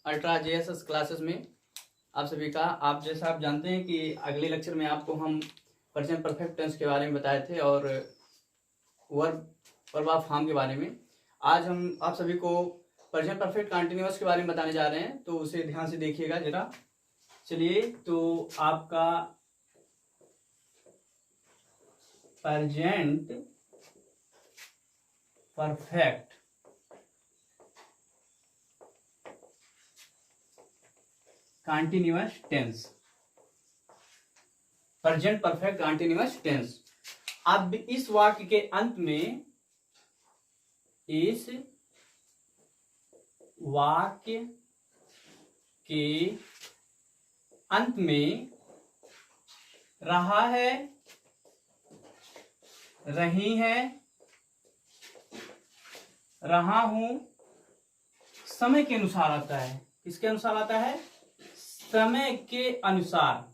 Ultra JSS classes में आप सभी का, आप जैसा आप जानते हैं कि अगले लेक्चर में आपको हम प्रेजेंट परफेक्ट टेंस के बारे में बताए थे और वर्ब ऑफ फॉर्म के बारे में। आज हम आप सभी को प्रेजेंट परफेक्ट कंटिन्यूअस के बारे में बताने जा रहे हैं, तो उसे ध्यान से देखिएगा जरा। चलिए, तो आपका present perfect continuous tense, present perfect continuous tense. अब इस वाक्य के अंत में, इस वाक्य के अंत में रहा है, रही है, रहा हूं समय के अनुसार आता है। किसके अनुसार आता है? समय के अनुसार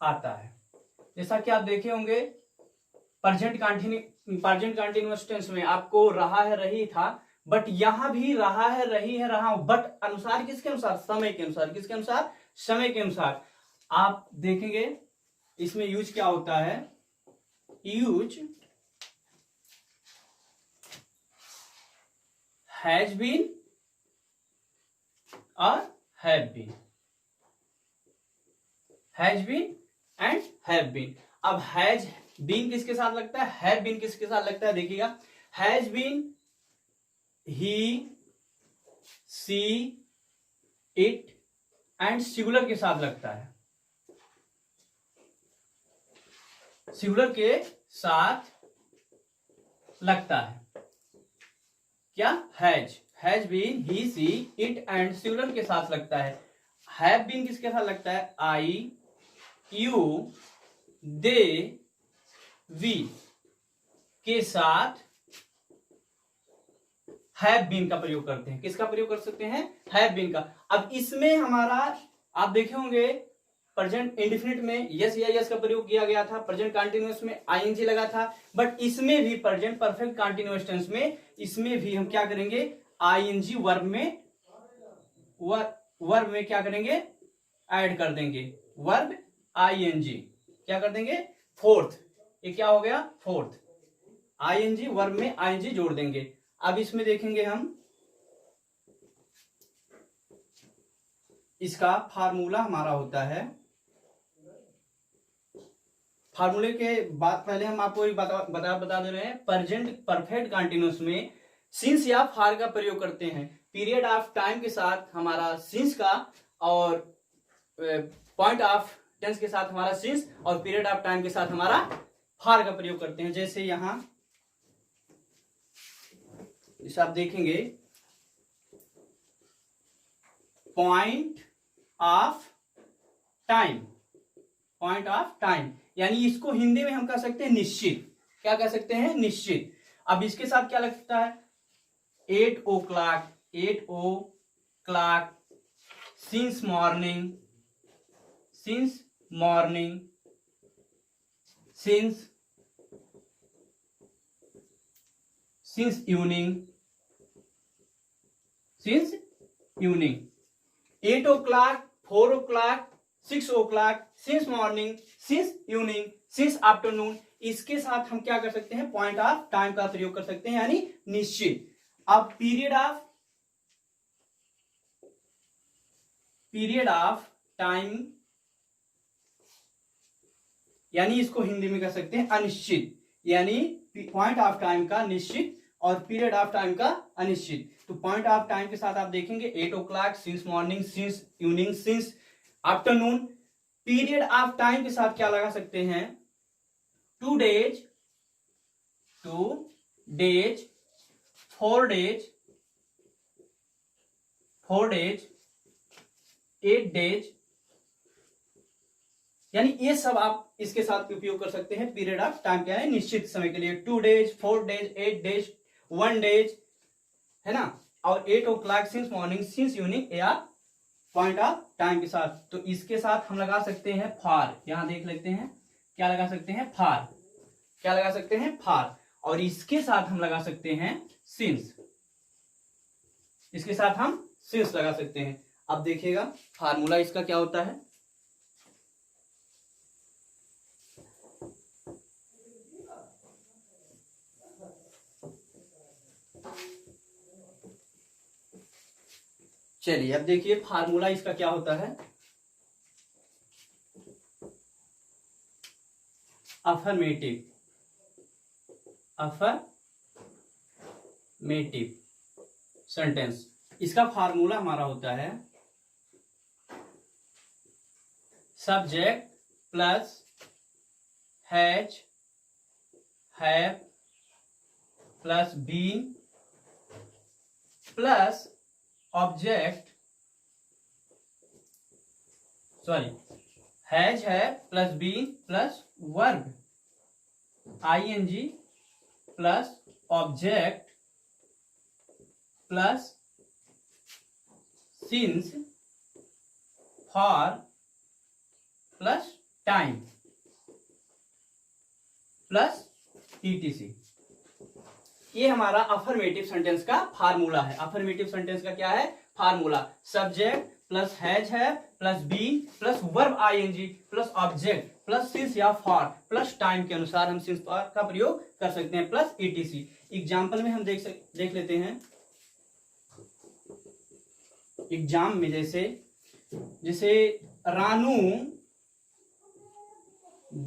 आता है। जैसा कि आप देखे होंगे प्रेजेंट कंटिन्यूअस टेंस में आपको रहा है, रही था, बट यहां भी रहा है, रही है, रहा हूं, बट अनुसार किसके अनुसार? समय के अनुसार। किसके अनुसार? समय के अनुसार। आप देखेंगे इसमें यूज क्या होता है। यूज हैज बीन और have been, has been and have been. अब हैज बीन किसके साथ लगता है, हैव बीन किसके साथ लगता है? देखिएगा, has been he, she, it and singular के साथ लगता है। सिंगुलर के साथ लगता है क्या? Has been he, she, it and singular के साथ लगता है। हैव बीन किसके साथ लगता है? आई, यू, दे, वी के साथ हैव बीन का प्रयोग करते हैं। किसका प्रयोग कर सकते हैं? हैव बीन का। अब इसमें हमारा आप देखे होंगे प्रेजेंट इंडेफिनिट में यस या यस का प्रयोग किया गया था, प्रेजेंट कंटिन्यूअस में आईएनजी लगा था, बट इसमें भी प्रेजेंट परफेक्ट कंटिन्यूअस टेंस में इसमें भी हम क्या करेंगे? आईएनजी वर्ब में क्या करेंगे? ऐड कर देंगे। वर्ब आईएनजी क्या कर देंगे? फोर्थ। ये क्या हो गया? फोर्थ। आईएनजी वर्ब में आईएनजी जोड़ देंगे। अब इसमें देखेंगे हम इसका फार्मूला हमारा होता है। फार्मूले के बाद पहले हम आपको एक बता दे रहे हैं। प्रेजेंट परफेक्ट कंटिन्यूअस में सिंस या फार का प्रयोग करते हैं। पीरियड ऑफ टाइम के साथ हमारा सिंस का, और पॉइंट ऑफ टेंस के साथ हमारा सिंस, और पीरियड ऑफ टाइम के साथ हमारा फार का प्रयोग करते हैं। जैसे यहां इसे आप देखेंगे, point of time, point of time, यानी इसको हिंदी में हम कह सकते हैं निश्चित। क्या कह सकते हैं? निश्चित। अब इसके साथ क्या लगता है? 8 o'clock, 8 o'clock, since morning, since morning, since evening, since evening, 8 o'clock, 4 o'clock, 6 o'clock, since morning, since evening, since afternoon। इसके साथ हम क्या कर सकते हैं? पॉइंट ऑफ टाइम का प्रयोग कर सकते हैं, यानी निश्चित। अब पीरियड ऑफ टाइम, यानी इसको हिंदी में कह सकते हैं अनिश्चित, यानी पॉइंट ऑफ टाइम का निश्चित और पीरियड ऑफ टाइम का अनिश्चित। तो पॉइंट ऑफ टाइम के साथ आप देखेंगे 8 o'clock, since morning, since evening, since afternoon. Period of time के साथ क्या लगा सकते हैं? 2 days, 4 days, 8 days, यानी ये सब आप इसके साथ उपयोग कर सकते हैं। पीरियड ऑफ टाइम क्या है? निश्चित समय के लिए। 2 days, 4 days, 8 days, 1 days, है ना। और 8 o'clock, since morning, since evening, या पॉइंट ऑफ टाइम के साथ। तो इसके साथ हम लगा सकते हैं फार। यहां देख लेते हैं क्या लगा सकते हैं? फार। क्या लगा सकते हैं? फार। और इसके साथ हम लगा सकते हैं सिंस। इसके साथ हम सिंस लगा सकते हैं। अब देखिएगा फार्मूला इसका क्या होता है। चलिए अब देखिए फार्मूला इसका क्या होता है। अफर्मेटिव सेंटेंस, इसका फार्मूला हमारा होता है subject plus has have plus been plus object has have plus been plus verb ING plus object plus since for plus time plus ETC. ये हमारा अफर्मेटिव सेंटेंस का फार्मूला है। अफर्मेटिव सेंटेंस का क्या है formula, subject plus has have plus been plus verb ING plus object plus since या for plus time के अनुसार हम सिंस फॉर का प्रयोग कर सकते हैं प्लस ईटीसी। एग्जाम्पल में हम देख लेते हैं। एग्जाम में जैसे रानू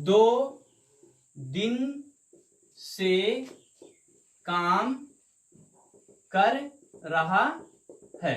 2 दिन से काम कर रहा है।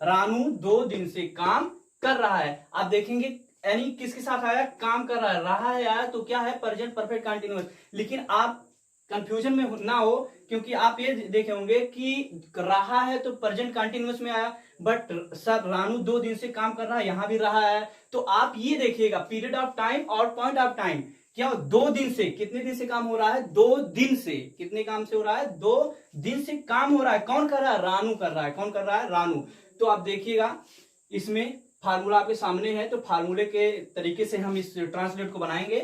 रानू 2 दिन से काम कर रहा है। आप देखेंगे यानी किसके साथ आया, काम कर रहा है आया तो क्या है प्रेजेंट परफेक्ट कंटीन्यूअस। लेकिन आप कंफ्यूजन में ना हो, क्योंकि आप ये देखे होंगे कि रहा है तो प्रेजेंट कंटीन्यूअस में आया, बट सर रानू 2 दिन से काम कर रहा है, यहां भी रहा है। तो आप ये देखिएगा पीरियड ऑफ टाइम और पॉइंट ऑफ टाइम क्या 2 दिन से, कितने दिन से काम हो रहा है 2 दिन से, कितने काम से हो रहा है 2 दिन से काम हो रहा है। कौन कर रहा है, रानू कर रहा है। कौन कर रहा है, रानू। तो आप देखिएगा इसमें फार्मूला आपके सामने है, तो फार्मूले के तरीके से हम इस ट्रांसलेट को बनाएंगे।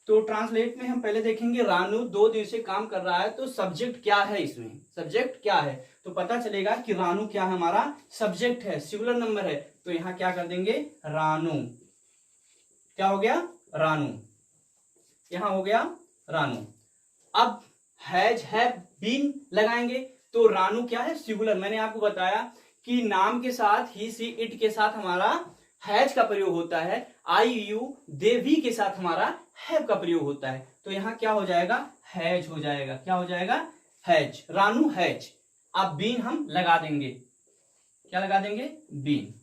तो ट्रांसलेट में हम पहले देखेंगे रानू 2 दिन से काम कर रहा है, तो सब्जेक्ट क्या है, इसमें सब्जेक्ट क्या है, तो पता चलेगा कि रानू क्या है, हमारा सब्जेक्ट है, सिंगुलर नंबर है। तो यहां क्या कर देंगे, रानू, क्या हो गया, रानू, यहां हो गया रानू। अब हैज हैव बीन लगाएंगे, तो रानू क्या है, सिंगुलर। मैंने आपको बताया कि नाम के साथ ही सी इट के साथ हमारा हैज का प्रयोग होता है, आई यू दे वी के साथ हमारा हैव का प्रयोग होता है। तो यहां क्या हो जाएगा, हैज हो जाएगा। क्या हो जाएगा, हैज, रानू हैज। अब बीन हम लगा देंगे, क्या लगा देंगे, बीन,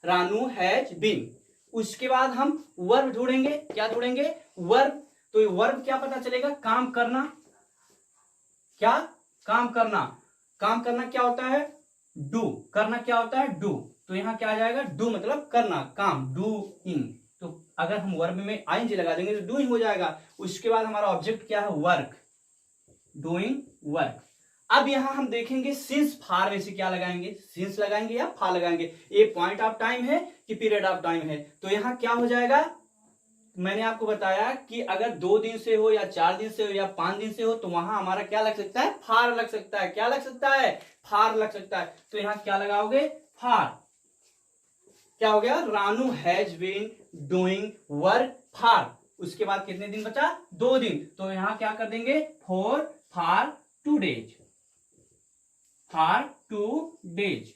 रानू हैज बीन। उसके बाद हम वर्ब ढूंढेंगे, क्या ढूंढेंगे, वर्ब। तो वर्ब क्या पता चलेगा, काम करना, क्या, काम करना। काम करना क्या होता है, डू, करना क्या होता है, डू। तो यहां क्या आ जाएगा, डू मतलब करना, काम, डूइंग। तो अगर हम वर्ब में आईएनजी लगा देंगे तो डूइंग हो जाएगा। उसके बाद हमारा ऑब्जेक्ट क्या है, वर्क, डूइंग वर्क। अब यहां हम देखेंगे सिंस फार में से क्या लगाएंगे, सिंस लगाएंगे या फार लगाएंगे। ये पॉइंट ऑफ टाइम है कि पीरियड ऑफ टाइम है। तो यहां क्या हो जाएगा, मैंने आपको बताया कि अगर 2 दिन से हो या 4 दिन से हो या 5 दिन से हो तो वहां हमारा क्या लग सकता है, फार लग सकता है। क्या लग सकता है, फार लग सकता है। तो यहां क्या लगाओगे, फार। क्या हो गया, Ranu has been doing work for. उसके बाद कितने दिन बचा, 2 दिन। तो यहां क्या कर देंगे, for 2 days, for 2 days.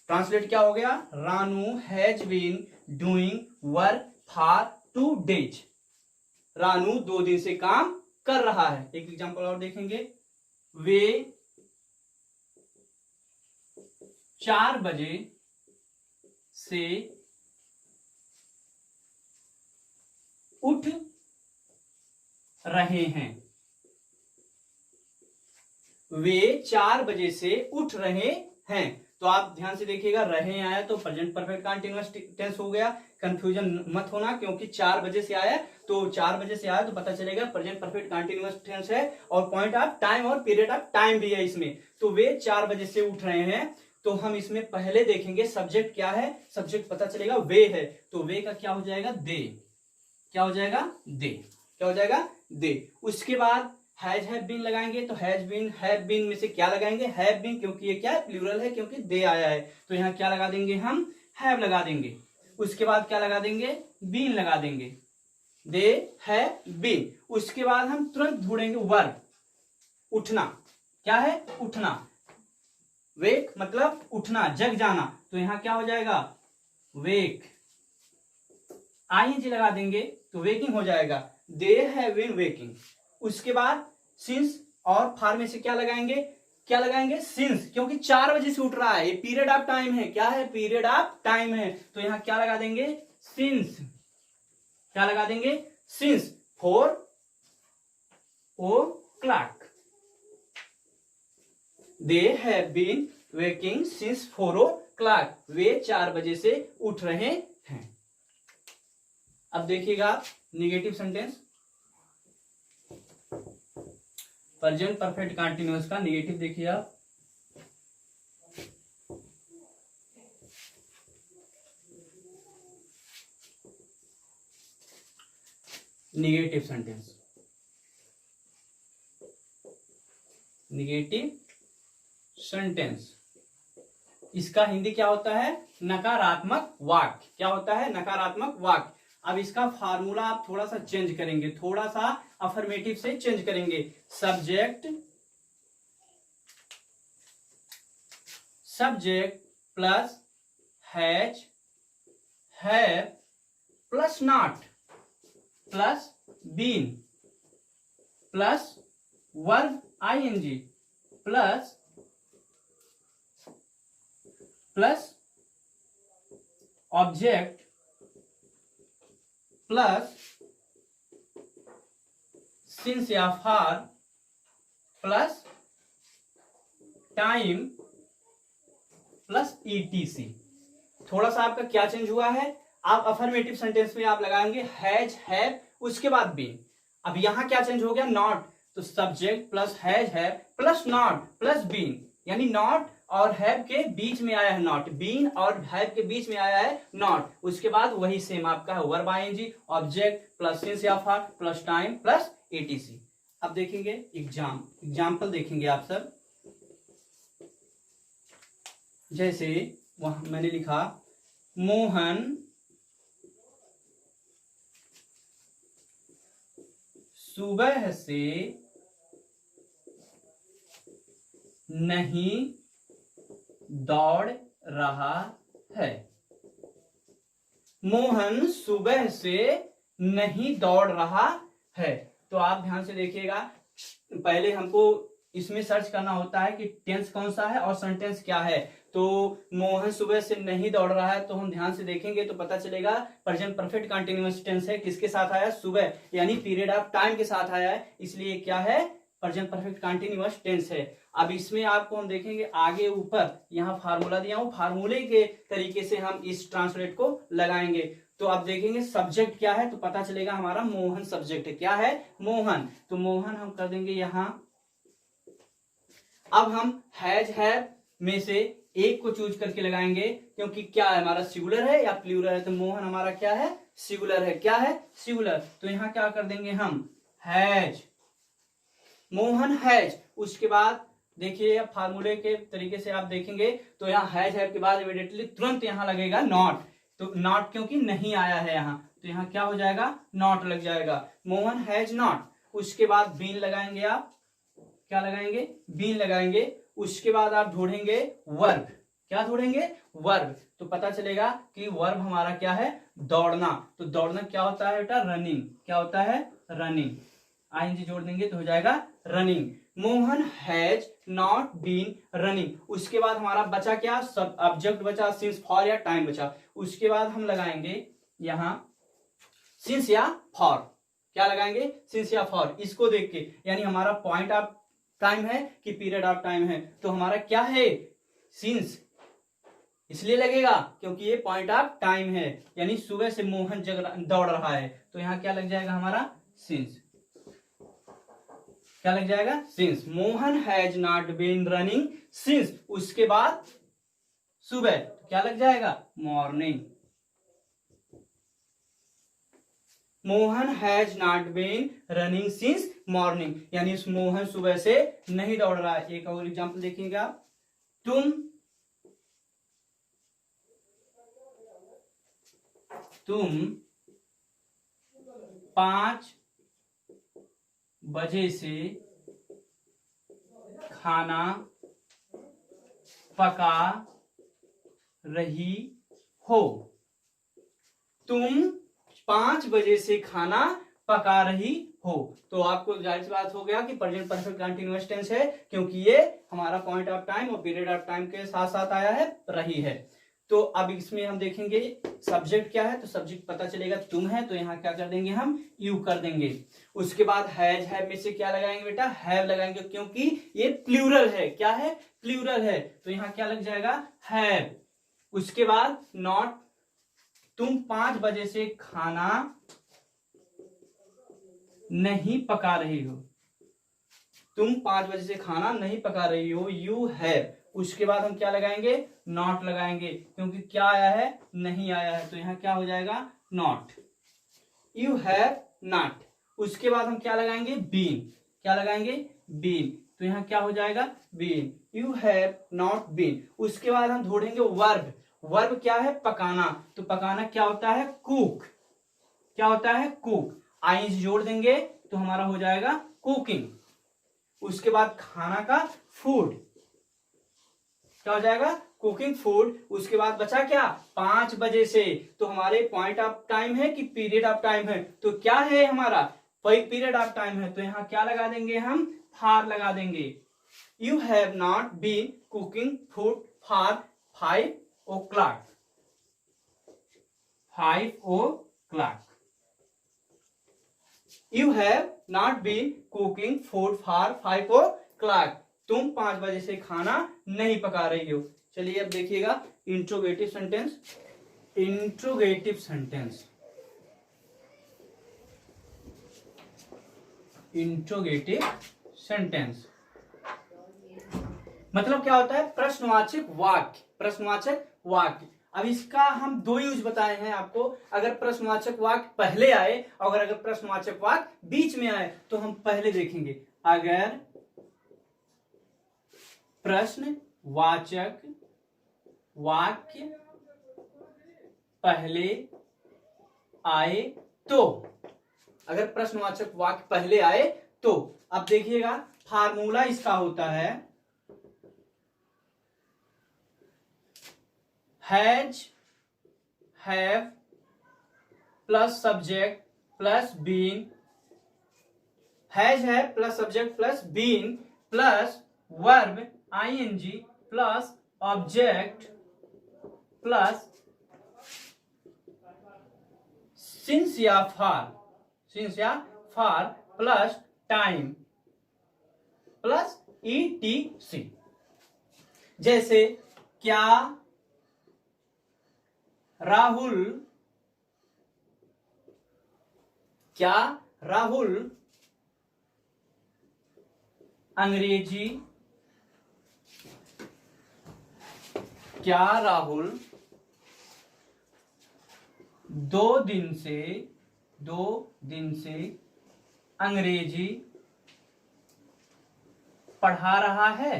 Translate क्या हो गया, Ranu has been doing work for 2 days. रानू 2 दिन से काम कर रहा है। एक एग्जांपल और देखेंगे, वे 4 बजे से उठ रहे हैं। वे 4 बजे से उठ रहे हैं। तो आप ध्यान से देखिएगा, रहे आया तो प्रेजेंट परफेक्ट कंटीन्यूअस टेंस हो गया। कंफ्यूजन मत होना, क्योंकि 4 बजे से आया तो 4 बजे से आया तो पता चलेगा प्रेजेंट परफेक्ट कंटीन्यूअस टेंस है, और पॉइंट ऑफ टाइम और पीरियड ऑफ टाइम भी है इसमें। तो वे 4 बजे से उठ रहे हैं। तो हम इसमें पहले देखेंगे सब्जेक्ट क्या है, सब्जेक्ट पता चलेगा वे है। तो वे का क्या हो जाएगा, दे। क्या हो जाएगा, दे। क्या हो जाएगा, दे। उसके बाद हैज हैव बीन लगाएंगे तो हैज बीन में से क्या लगाएंगे, हैव बीन, क्योंकि ये क्या है, प्लूरल है, क्योंकि दे आया है, तो यहाँ क्या लगा देंगे हम, हैव लगा देंगे। उसके बाद क्या लगा देंगे, बीन लगा देंगे, दे हैव बीन। उसके बाद हम तुरंत ढूंढेंगे वर्ब, उठना, क्या है, उठना, वेक मतलब उठना, जग जाना, तो यहाँ क्या हो जाएगा, वेक, आईएनजी लगा देंगे तो वेकिंग हो जाएगा, दे हैव बीन वेकिंग। उसके बाद सिंस और फॉर में से क्या लगाएंगे, क्या लगाएंगे, सिंस, क्योंकि 4 बजे से उठ रहा है, ये पीरियड ऑफ टाइम है, क्या है, पीरियड ऑफ टाइम है, तो यहां क्या लगा देंगे, सिंस, क्या लगा देंगे, since 4 o'clock, they have been waking since 4 o'clock, वे 4 बजे से उठ रहे हैं। अब देखिएगा negative sentence, present perfect continuous का निगेटिव देखिए आप, निगेटिव सेंटेंस, निगेटिव सेंटेंस, इसका हिंदी क्या होता है, नकारात्मक वाक्य, क्या होता है, नकारात्मक वाक्य। अब इसका फार्मूला आप थोड़ा सा चेंज करेंगे, थोड़ा सा अफर्मेटिव से चेंज करेंगे, subject plus has have plus not plus been plus verb ING plus object plus since या for plus time plus ETC. थोड़ा सा आपका क्या चेंज हुआ है, आप अफर्मेटिव सेंटेंस में आप लगाएंगे हैज हैव उसके बाद बीन, अब यहां क्या चेंज हो गया, नॉट, तो subject plus has have plus not plus been, यानी नॉट और हैव के बीच में आया है नॉट, बीन और हैव के बीच में आया है नॉट, उसके बाद वही सेम आपका है verb ING, object plus since या for plus time plus ETC. अब देखेंगे एग्जाम्पल देखेंगे आप सब, जैसे वहां मैंने लिखा मोहन सुबह से नहीं दौड़ रहा है, मोहन सुबह से नहीं दौड़ रहा है। तो आप ध्यान से देखिएगा, पहले हमको इसमें सर्च करना होता है कि टेंस कौन सा है और सेंटेंस क्या है। तो मोहन सुबह से नहीं दौड़ रहा है, तो हम ध्यान से देखेंगे तो पता चलेगा प्रेजेंट परफेक्ट कंटीन्यूअस टेंस है, किसके साथ आया, सुबह, यानी पीरियड ऑफ टाइम के साथ आया है, इसलिए क्या है, प्रेजेंट परफेक्ट कंटीन्यूअस टेंस है। अब इसमें आपको हम देखेंगे आगे ऊपर यहाँ फार्मूला दिया हूं, फार्मूले के तरीके से हम इस ट्रांसलेट को लगाएंगे। तो आप देखेंगे सब्जेक्ट क्या है, तो पता चलेगा हमारा मोहन सब्जेक्ट है, क्या है, मोहन, तो मोहन हम कर देंगे यहां। अब हम हैज हैव में से एक को चूज करके लगाएंगे, क्योंकि क्या है हमारा, सिंगुलर है या प्लूरल है, तो मोहन हमारा क्या है, सिंगुलर है, क्या है, सिंगुलर, तो यहाँ क्या कर देंगे हम, हैज, मोहन हैज। उसके बाद देखिए फार्मूले के तरीके से आप देखेंगे तो यहाँ हैज हैव के बाद इमीडिएटली तुरंत यहाँ लगेगा नॉट, तो नॉट क्योंकि नहीं आया है यहाँ, तो यहाँ क्या हो जाएगा, नॉट लग जाएगा, मोहन हैज नॉट। उसके बाद बीन लगाएंगे, आप क्या लगाएंगे, बीन लगाएंगे। उसके बाद आप ढूंढेंगे वर्ब, क्या ढूंढेंगे, वर्ब, तो पता चलेगा कि वर्ब हमारा क्या है, दौड़ना, तो दौड़ना क्या होता है बेटा, रनिंग, क्या होता है, रनिंग, आईएनजी जोड़ देंगे तो हो जाएगा running. Mohan has not been running. उसके बाद हमारा बचा क्या, सब ऑब्जेक्ट बचा, सिंस फॉर या टाइम बचा। उसके बाद हम लगाएंगे यहां सिंस या फॉर, क्या लगाएंगे, सिंस या फॉर, इसको देख के, यानी हमारा पॉइंट ऑफ टाइम है कि पीरियड ऑफ टाइम है, तो हमारा क्या है, सिंस, इसलिए लगेगा क्योंकि ये पॉइंट ऑफ टाइम है, यानी सुबह से मोहन दौड़ रहा है, तो यहां क्या लग जाएगा हमारा, सिंस, क्या लग जाएगा, since. Mohan has not been running since, उसके बाद सुबह, क्या लग जाएगा, morning. Mohan has not been running since morning, यानी इस मोहन सुबह से नहीं दौड़ रहा है। एक और एग्जाम्पल देखिएगा, तुम 5 बजे से खाना पका रही हो। तुम 5 बजे से खाना पका रही हो, तो आपको जाहिर सी बात हो गया कि प्रेजेंट परफेक्ट कंटीन्यूअस टेंस है, क्योंकि ये हमारा पॉइंट ऑफ टाइम और पीरियड ऑफ टाइम के साथ साथ आया है, रही है। तो अब इसमें हम देखेंगे सब्जेक्ट क्या है, तो सब्जेक्ट पता चलेगा तुम है, तो यहाँ क्या कर देंगे हम, यू कर देंगे। उसके बाद हैज हैव में से क्या लगाएंगे बेटा, हैव लगाएंगे, क्योंकि ये प्लूरल है। क्या है, प्लूरल है, तो यहाँ क्या लग जाएगा, हैव। उसके बाद नॉट, तुम 5 बजे से खाना नहीं पका रही हो। तुम 5 बजे से खाना नहीं पका रही हो, यू हैव। उसके बाद हम क्या लगाएंगे, नॉट लगाएंगे, क्योंकि क्या आया है, नहीं आया है, तो यहाँ क्या हो जाएगा, नॉट। You have not. उसके बाद हम क्या लगाएंगे, बीन। क्या लगाएंगे, बीन, तो यहाँ क्या हो जाएगा, been. You have not been. उसके बाद हम ढूंढेंगे वर्ब। वर्ब क्या है, पकाना, तो पकाना क्या होता है, कुक। क्या होता है, कुक। आईएनजी जोड़ देंगे तो हमारा हो जाएगा कुकिंग। उसके बाद खाना का फूड, क्या हो जाएगा, कुकिंग फूड। उसके बाद बचा क्या, 5 बजे से, तो हमारे पॉइंट ऑफ टाइम है कि पीरियड ऑफ टाइम है, तो क्या है हमारा, पीरियड ऑफ टाइम है, तो यहाँ क्या लगा देंगे हम, फॉर लगा देंगे। You have not been cooking food for 5 o'clock। 5 o'clock। You have not been cooking food for 5 o'clock। तुम 5 बजे से खाना नहीं पका रही हो। चलिए अब देखिएगा interrogative sentence. Interrogative sentence, interrogative sentence मतलब क्या होता है, प्रश्नवाचक वाक्य। प्रश्नवाचक वाक्य, अब इसका हम 2 यूज बताए हैं आपको। अगर प्रश्नवाचक वाक्य पहले आए और अगर प्रश्नवाचक वाक्य बीच में आए, तो हम पहले देखेंगे। अगर प्रश्नवाचक वाक्य पहले आए तो, अगर प्रश्नवाचक वाक्य पहले आए तो, अब देखिएगा फार्मूला इसका होता है has, have plus subject plus been, has have plus subject plus been plus verb ING plus object plus since या फॉर, सिंस या for plus time plus ETC। जैसे क्या राहुल, क्या राहुल अंग्रेजी, क्या राहुल 2 दिन से अंग्रेजी पढ़ा रहा है।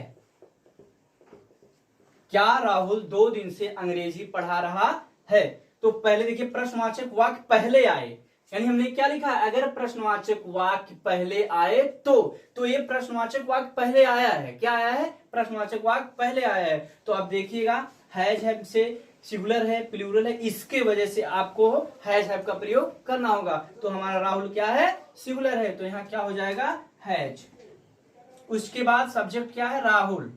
क्या राहुल 2 दिन से अंग्रेजी पढ़ा रहा है। तो पहले देखिए प्रश्नवाचक वाक्य पहले आए, यानी हमने क्या लिखा है, अगर प्रश्नवाचक वाक्य पहले आए तो ये प्रश्नवाचक वाक्य पहले आया है। क्या आया है, प्रश्नवाचक वाक्य पहले आया है। तो अब देखिएगा हैज हैव से सिंगुलर है, प्लूरल है, इसके वजह से आपको हैज हैव का प्रयोग करना होगा। तो हमारा राहुल क्या है, सिंगुलर है, तो यहाँ क्या हो जाएगा, हैज। उसके बाद सब्जेक्ट क्या है, राहुल।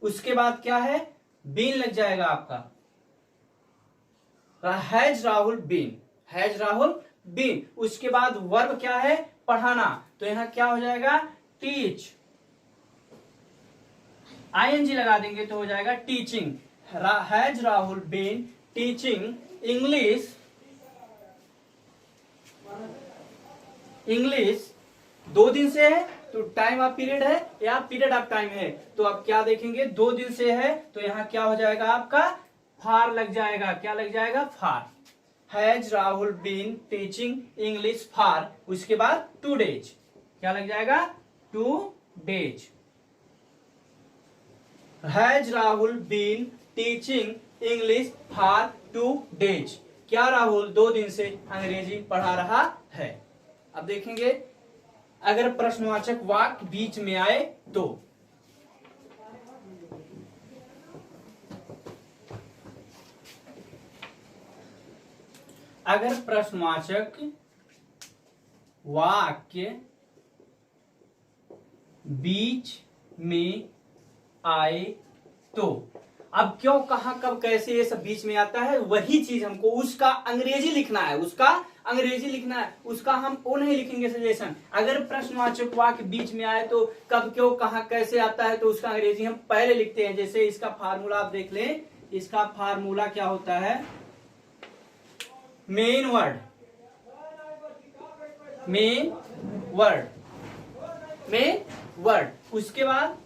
उसके बाद क्या है, बीन लग जाएगा आपका, has Rahul been, has Rahul been. उसके बाद वर्ब क्या है, पढ़ाना, तो यहां क्या हो जाएगा, टीच। आईएनजी लगा देंगे तो हो जाएगा teaching. Has Rahul been teaching English, English 2 दिन से है, तो टाइम ऑफ पीरियड है या पीरियड ऑफ टाइम है, तो आप क्या देखेंगे, 2 दिन से है, तो यहाँ क्या हो जाएगा आपका, फार लग जाएगा। क्या लग जाएगा, for. Has Rahul been teaching English for, उसके बाद 2 days, क्या लग जाएगा 2 days। Has Rahul been teaching English for 2 days, क्या राहुल 2 दिन से अंग्रेजी पढ़ा रहा है। अब देखेंगे अगर प्रश्नवाचक वाक्य बीच में आए तो अगर प्रश्नवाचक वाक्य बीच में आए तो, अब क्यों कहां कब कैसे ये सब बीच में आता है, वही चीज हमको उसका अंग्रेजी लिखना है, उसका अंग्रेजी लिखना है, उसका हम वो नहीं लिखेंगे सजेशन। अगर प्रश्नवाचक वाक्य बीच में आए तो कब क्यों कहां कैसे आता है तो उसका अंग्रेजी हम पहले लिखते हैं। जैसे इसका फार्मूला आप देख लें, इसका फार्मूला क्या होता है, main word, main word, main word, उसके बाद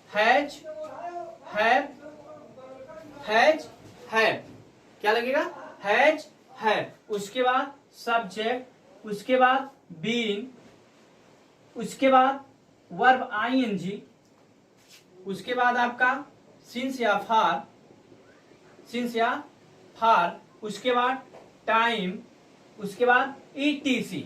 हैज, हैव, हैज, हैव, क्या लगेगा हैज, हैव, उसके बाद सब्जेक्ट, उसके बाद बीन, उसके बाद वर्ब आईएनजी, उसके बाद आपका सिंस या फार, सिंस या फार, उसके बाद टाइम, उसके बाद ETC.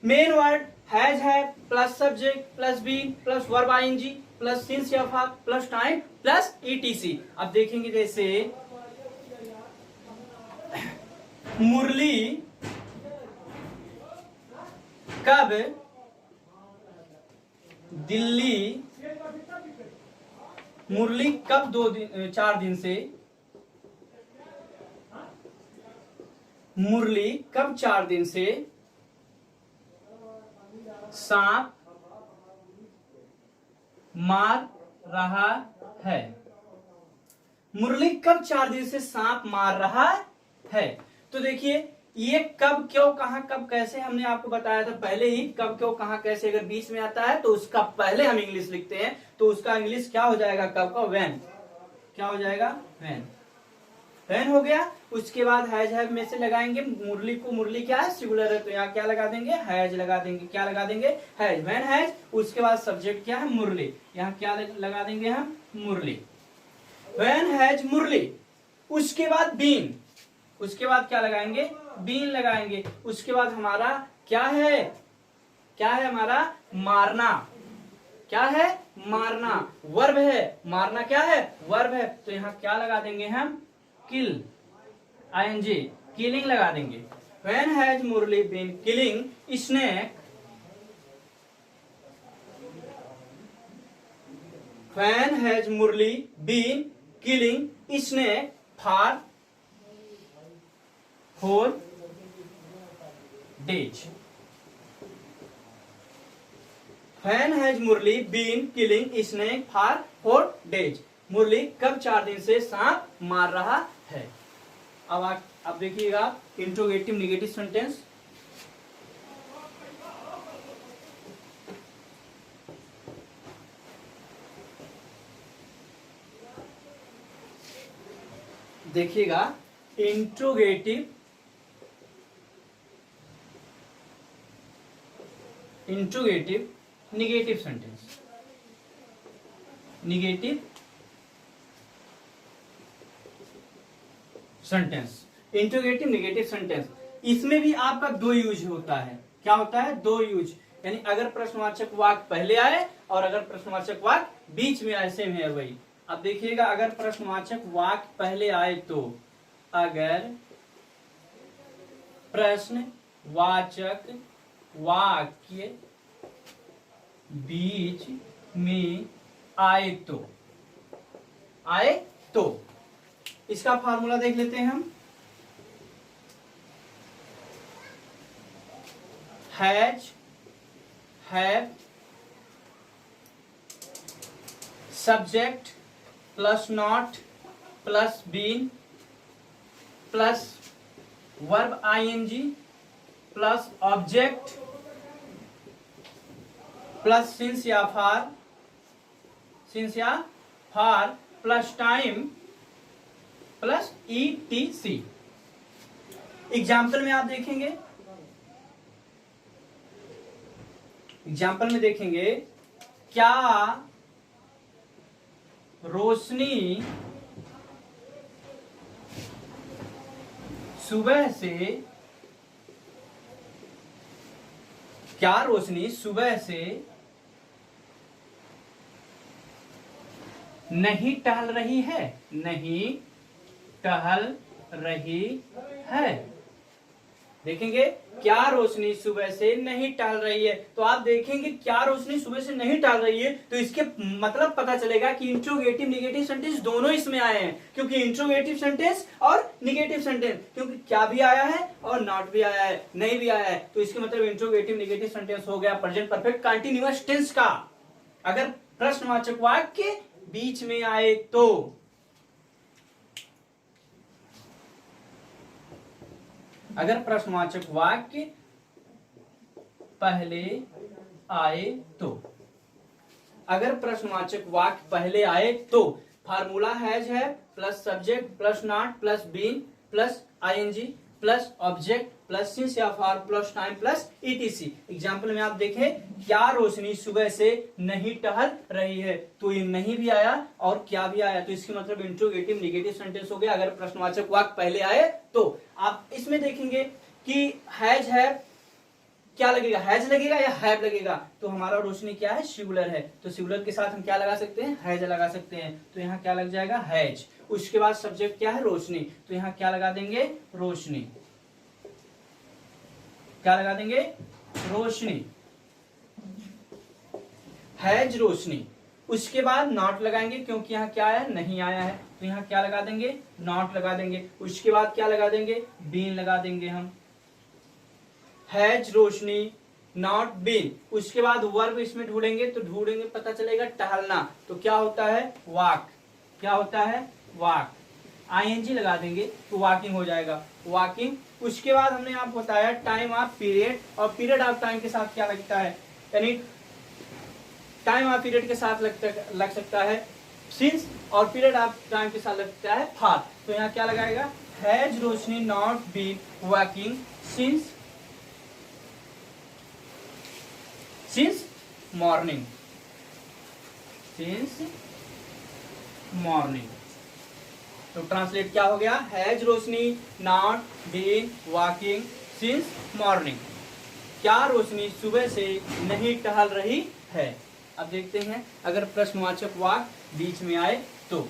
Main word has, have plus subject plus been plus verb ING plus since या for plus time plus ETC. अब देखेंगे जैसे मुरली कब दिल्ली, मुरली कब 4 दिन से, मुरली कब 4 दिन से सांप मार रहा है, मुरली कब 4 दिन से सांप मार रहा है। तो देखिए ये कब क्यों कहां कब कैसे हमने आपको बताया था पहले ही, कब क्यों कहां कैसे अगर बीच में आता है तो उसका पहले हम इंग्लिश लिखते हैं, तो उसका इंग्लिश क्या हो जाएगा कब का, व्हेन, क्या हो जाएगा व्हेन, व्हेन हो गया। उसके बाद हैज हैव में से लगाएंगे मुरली को, मुरली क्या है सिंगुलर है तो यहाँ क्या लगा देंगे हैज लगा देंगे, क्या लगा देंगे हैज, व्हेन हैज। उसके बाद सब्जेक्ट क्या है मुरली, यहाँ क्या लगा देंगे हम मुरली, व्हेन हैज मुरली। उसके बाद बीन, उसके बाद क्या लगाएंगे बीन लगाएंगे। उसके बाद हमारा क्या है, क्या है हमारा मारना, क्या है मारना, वर्ब है, मारना क्या है वर्ब है, तो यहाँ क्या लगा देंगे हम किल, आईएनजी, किलिंग लगा देंगे। When has Murali been killing snake, when has Murali been killing snake for 4 days, when has Murali been killing snake for 4 days, Murali कब 4 दिन से सांप मार रहा है। अब देखिएगा इंट्रोगेटिव निगेटिव सेंटेंस, देखिएगा interrogative negative sentence, negative sentence, interrogative negative sentence, इसमें भी आपका 2 यूज होता है। क्या होता है 2 यूज, यानी अगर प्रश्नवाचक वाक्य पहले आए और अगर प्रश्नवाचक वाक्य बीच में आए, सेम है वही। अब देखिएगा अगर प्रश्नवाचक वाक्य पहले आए तो, अगर प्रश्नवाचक वाक्य बीच में आए तो, आए तो इसका फार्मूला देख लेते हैं हम, has, have, subject plus not plus been plus verb ING plus object plus since या फार, सिंस या for plus time plus ETC. Example में आप देखेंगे, एग्जाम्पल में देखेंगे क्या रोशनी सुबह से, क्या रोशनी सुबह से नहीं टहल रही है, नहीं टहल रही है। देखेंगे क्या रोशनी सुबह से नहीं टहल रही है, तो आप देखेंगे क्या रोशनी सुबह से नहीं टहल रही है, तो इसके मतलब पता चलेगा कि इंट्रोगेटिव निगेटिव सेंटेंस दोनों इसमें आए हैं, क्योंकि इंट्रोगेटिव सेंटेंस और निगेटिव सेंटेंस, क्योंकि क्या भी आया है और नॉट भी आया है, नहीं भी आया है, तो इसके मतलब इंट्रोगेटिव निगेटिव सेंटेंस हो गया प्रेजेंट परफेक्ट कंटीन्यूअस टेंस का। अगर प्रश्नवाचक वाक्य बीच में आए तो, अगर प्रश्नवाचक वाक्य पहले आए तो, अगर प्रश्नवाचक वाक्य पहले आए तो formula has have plus subject plus not plus been plus ING plus object plus since या for plus time plus ETC. Example में आप देखें क्या रोशनी सुबह से नहीं टहल रही है, तो ये नहीं भी आया और क्या भी आया, तो इसके मतलब इंट्रोगेटिव निगेटिव सेंटेंस हो गया अगर प्रश्नवाचक वाक्य पहले आए तो। आप इसमें देखेंगे कि हैज है, क्या लगेगा, हैज लगेगा या हैव लगेगा, तो हमारा रोशनी क्या है, सिंगुलर है, तो सिंगुलर के साथ हम क्या लगा सकते हैं, हैज लगा सकते हैं, तो यहाँ क्या लग जाएगा, हैज। उसके बाद सब्जेक्ट क्या है, रोशनी, तो यहाँ क्या लगा देंगे, रोशनी, क्या लगा देंगे, रोशनी, हैज रोशनी। उसके बाद नॉट लगाएंगे क्योंकि यहाँ क्या है, नहीं आया है, तो यहाँ क्या लगा देंगे, नॉट लगा देंगे। उसके बाद क्या लगा देंगे, बीन लगा देंगे हम, हैज रोशनी नॉट बीन। उसके बाद वर्ब इसमें ढूंढेंगे, तो ढूंढेंगे पता चलेगा टहलना, तो क्या होता है, वॉक, क्या होता है, वॉक, आईएनजी लगा देंगे तो वॉकिंग हो जाएगा, वॉकिंग। उसके बाद हमने आपको बताया टाइम ऑफ पीरियड, और पीरियड ऑफ टाइम के साथ क्या लगता है, यानी टाइम ऑफ पीरियड के साथ लग सकता है सिंस, और पीरियड ऑफ टाइम के साथ लगता है फॉर, तो यहाँ क्या लगाएगा, has Roshni not been walking since morning, since morning. तो ट्रांसलेट क्या हो गया, has Roshni not been walking since morning, क्या रोशनी सुबह से नहीं टहल रही है। अब देखते हैं अगर प्रश्नवाचक वाक्य बीच में आए तो,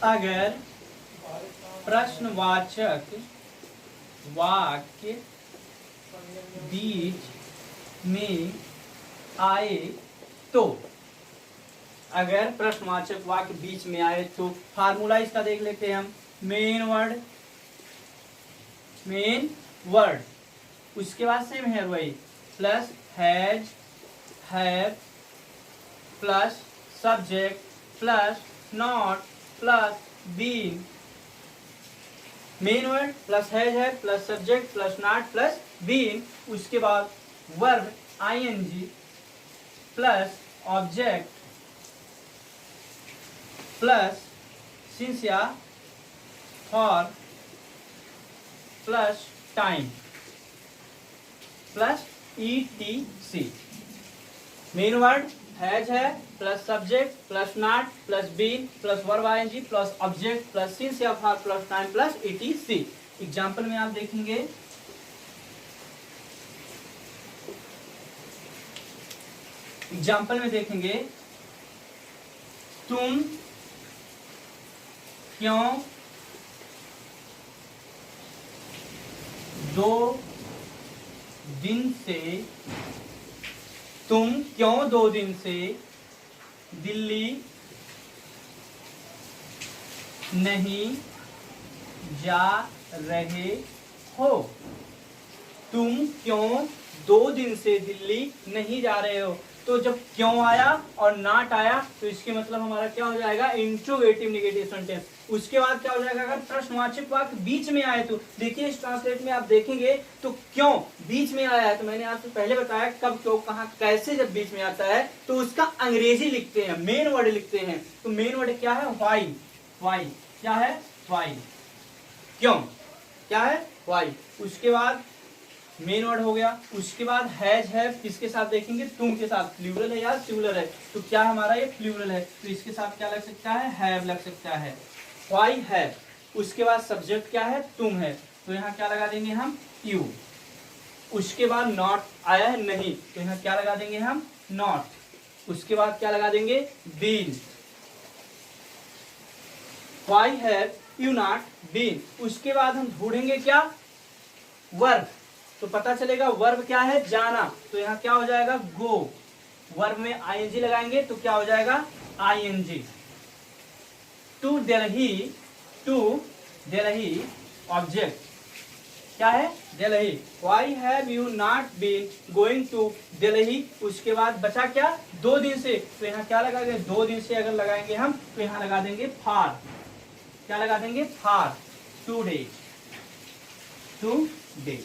अगर प्रश्नवाचक वाक्य बीच में आए तो, अगर प्रश्नवाचक वाक्य बीच में आए तो फार्मूला इसका देख लेते हैं हम, मेन वर्ड, मेन वर्ड, उसके बाद सेम है वही, plus has have plus subject plus not plus been, main word plus has have plus subject plus not plus been. उसके बाद verb ING plus object plus since या for plus time plus ETC. Main word has have plus subject plus not plus been plus verb ING plus object plus since या for plus time plus ETC. Example में आप देखेंगे example में देखेंगे तुम क्यों 2 दिन से, तुम क्यों 2 दिन से दिल्ली नहीं जा रहे हो, तुम क्यों 2 दिन से दिल्ली नहीं जा रहे हो, तो जब क्यों आया और नॉट आया तो इसके मतलब हमारा क्या हो जाएगा, इंट्रोगेटिव नेगेटिव सेंटेंस। उसके बाद क्या हो जाएगा, अगर प्रश्नवाचक वाक्य बीच में आए तो देखिए इस ट्रांसलेट में आप देखेंगे तो क्यों बीच में आया है, तो मैंने आपसे पहले बताया कब क्यों कहां कैसे जब बीच में आता है तो उसका अंग्रेजी लिखते हैं, मेन वर्ड लिखते हैं। तो मेन वर्ड क्या है, व्हाई। व्हाई क्या है, व्हाई, क्यों क्या है, व्हाई। उसके बाद मेन वर्ड हो गया। उसके बाद हैज है, किसके साथ देखेंगे, तुम के साथ। प्लूरल है या सिंगुलर है, तो क्या हमारा ये प्लूरल है, तो इसके साथ क्या लग सकता है, हैव लग सकता है, व्हाई हैव। उसके बाद सब्जेक्ट क्या है, तुम है, तो यहाँ क्या लगा देंगे हम, यू। उसके बाद नॉट आया है नहीं, तो यहाँ क्या लगा देंगे हम, नॉट। उसके बाद क्या लगा देंगे, been. Why have you not been. उसके बाद हम ढूंढेंगे क्या, वर्ब, तो पता चलेगा वर्ब क्या है, जाना, तो यहाँ क्या हो जाएगा, गो। वर्ब में आईएनजी लगाएंगे तो क्या हो जाएगा, ING. To Delhi, to Delhi object क्या है, Delhi. Why have you not been going to Delhi. उसके बाद बचा क्या, 2 दिन से, तो यहाँ क्या लगाएंगे, 2 दिन से अगर लगाएंगे हम तो यहाँ लगा देंगे फार। क्या लगा देंगे, फार, 2 डेज, 2 डेज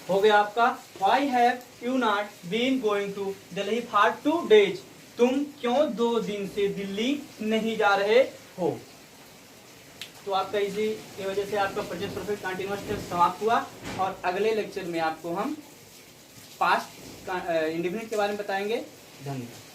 हो गया आपका। Why have you not been going to Delhi for 2 days. तुम क्यों 2 दिन से दिल्ली नहीं जा रहे हो। तो आपका इसी की वजह से आपका प्रेजेंट परफेक्ट कंटीन्यूअस टेंस समाप्त हुआ। और अगले लेक्चर में आपको हम पास्ट इंडेफिनिट के बारे में बताएंगे। धन्यवाद।